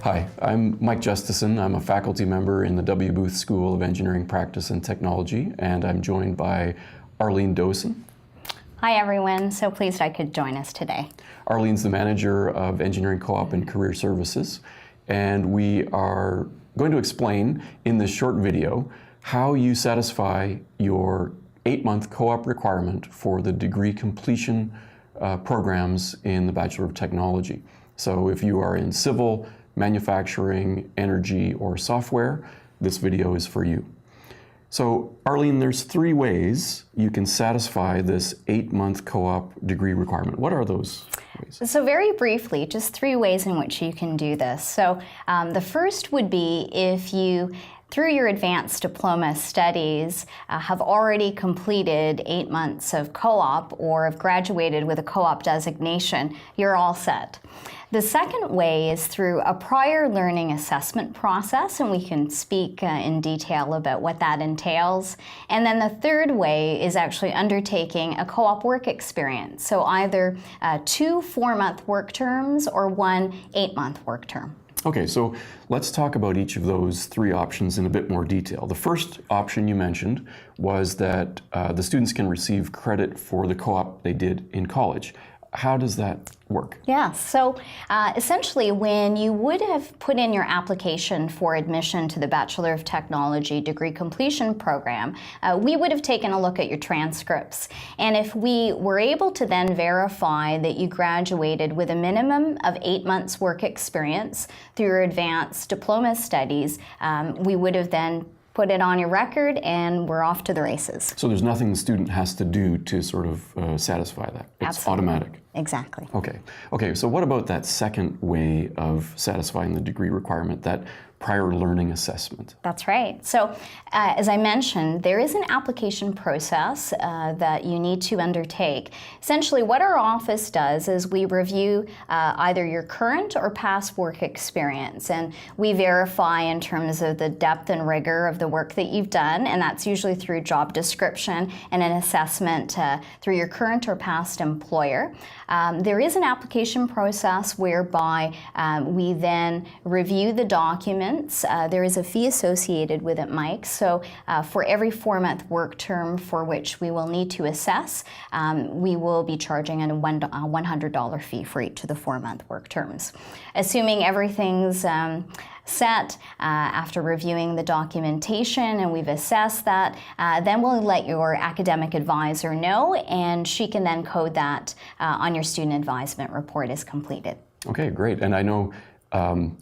Hi, I'm Mike Justison. I'm a faculty member in the W. Booth School of Engineering Practice and Technology, and I'm joined by Arlene Dosen. Hi everyone, so pleased I could join us today. Arlene's the manager of Engineering Co-op and Career Services, and we are going to explain in this short video how you satisfy your 8-month co-op requirement for the degree completion programs in the Bachelor of Technology. So if you are in civil, manufacturing, energy, or software, this video is for you. So Arlene, there's 3 ways you can satisfy this 8-month co-op degree requirement. What are those ways? So very briefly, just 3 ways in which you can do this. So the first would be if you, through your advanced diploma studies, have already completed 8 months of co-op or have graduated with a co-op designation, you're all set. The second way is through a prior learning assessment process, and we can speak in detail about what that entails. And then the third way is actually undertaking a co-op work experience, so either 2 4-month work terms or 1 8-month work term. Okay, so let's talk about each of those 3 options in a bit more detail. The first option you mentioned was that the students can receive credit for the co-op they did in college. How does that work? Yeah, so essentially when you would have put in your application for admission to the Bachelor of Technology degree completion program, we would have taken a look at your transcripts. And if we were able to then verify that you graduated with a minimum of 8 months work experience through your advanced diploma studies, we would have then put it on your record, and we're off to the races. So there's nothing the student has to do to sort of satisfy that? It's Absolutely. Automatic? Exactly. Okay, so what about that second way of satisfying the degree requirement, that prior learning assessment? That's right. So as I mentioned, there is an application process that you need to undertake. Essentially what our office does is we review either your current or past work experience, and we verify in terms of the depth and rigor of the work that you've done, and that's usually through job description and an assessment through your current or past employer. There is an application process whereby we then review the documents. There is a fee associated with it, Mike. So for every 4-month work term for which we will need to assess, we will be charging a $100 fee for each of the 4-month work terms. Assuming everything's set after reviewing the documentation and we've assessed that, then we'll let your academic advisor know, and she can then code that on your student advisement report as completed. Okay, great. And I know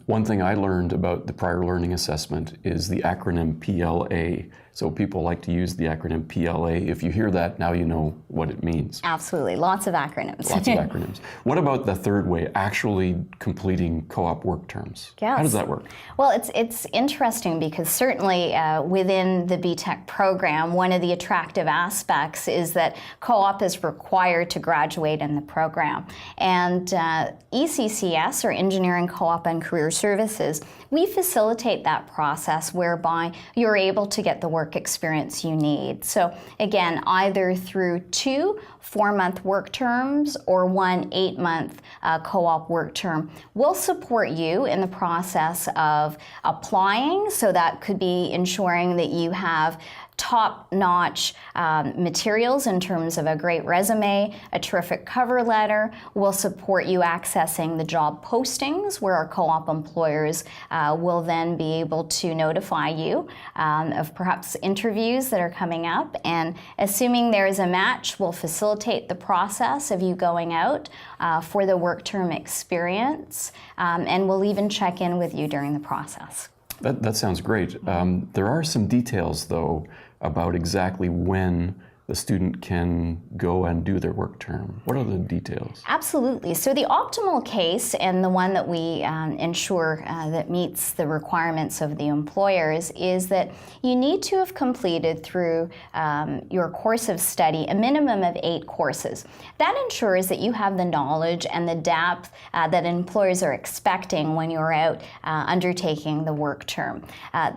one thing I learned about the prior learning assessment is the acronym PLA. So people like to use the acronym PLA. If you hear that, now you know what it means. Absolutely, lots of acronyms. Lots of acronyms. What about the third way, actually completing co-op work terms? Yes. How does that work? Well, it's interesting because certainly within the BTech program, one of the attractive aspects is that co-op is required to graduate in the program. And ECCS, or Engineering Co-op and Career Services, we facilitate that process whereby you're able to get the work experience you need. So again, either through 2 4-month work terms or 1 8-month co-op work term, we'll support you in the process of applying. So that could be ensuring that you have top-notch materials in terms of a great resume, a terrific cover letter. We'll support you accessing the job postings where our co-op employers will then be able to notify you of perhaps interviews that are coming up. And assuming there is a match, we'll facilitate the process of you going out for the work term experience, and we'll even check in with you during the process. That sounds great. There are some details, though, about exactly when the student can go and do their work term. What are the details? Absolutely. So the optimal case, and the one that we ensure that meets the requirements of the employers, is that you need to have completed through your course of study a minimum of 8 courses. That ensures that you have the knowledge and the depth that employers are expecting when you're out undertaking the work term.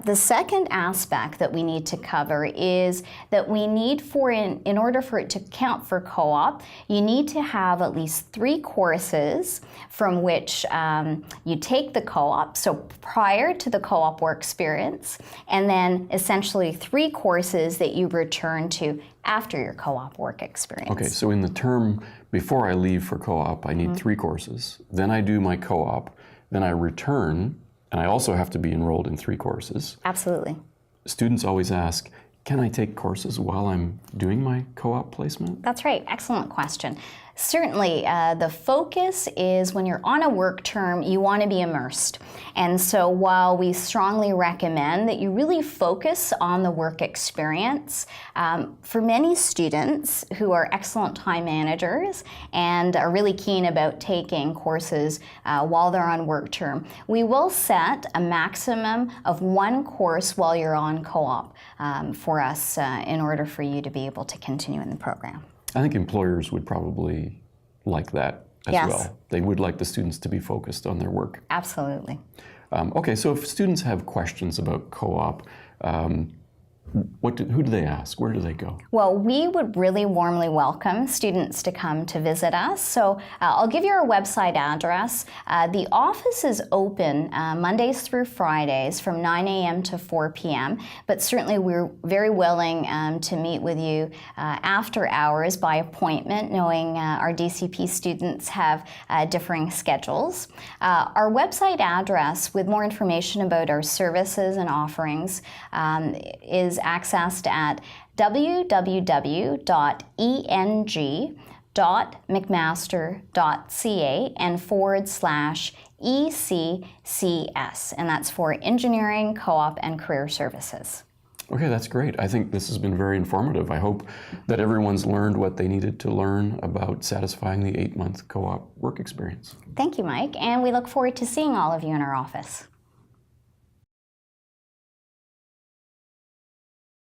The second aspect that we need to cover is that we need for in order for it to count for co-op, you need to have at least 3 courses from which you take the co-op, so prior to the co-op work experience, and then essentially 3 courses that you return to after your co-op work experience. Okay, so in the term before I leave for co-op, I need 3 courses. Then I do my co-op, then I return, and I also have to be enrolled in 3 courses. Absolutely. Students always ask, can I take courses while I'm doing my co-op placement? That's right. Excellent question. Certainly, the focus is when you're on a work term, you want to be immersed. And so while we strongly recommend that you really focus on the work experience, for many students who are excellent time managers and are really keen about taking courses while they're on work term, we will set a maximum of 1 course while you're on co-op for us in order for you to be able to continue in the program. I think employers would probably like that as well. They would like the students to be focused on their work. Absolutely. Okay, so if students have questions about co-op, who do they ask? Where do they go? Well, we would really warmly welcome students to come to visit us. So I'll give you our website address. The office is open Mondays through Fridays from 9 a.m. to 4 p.m., but certainly we're very willing to meet with you after hours by appointment, knowing our DCP students have differing schedules. Our website address with more information about our services and offerings is accessed at www.eng.mcmaster.ca and /ECCS, and that's for Engineering, Co-op, and Career Services. Okay, that's great. I think this has been very informative. I hope that everyone's learned what they needed to learn about satisfying the 8-month co-op work experience. Thank you, Mike, and we look forward to seeing all of you in our office.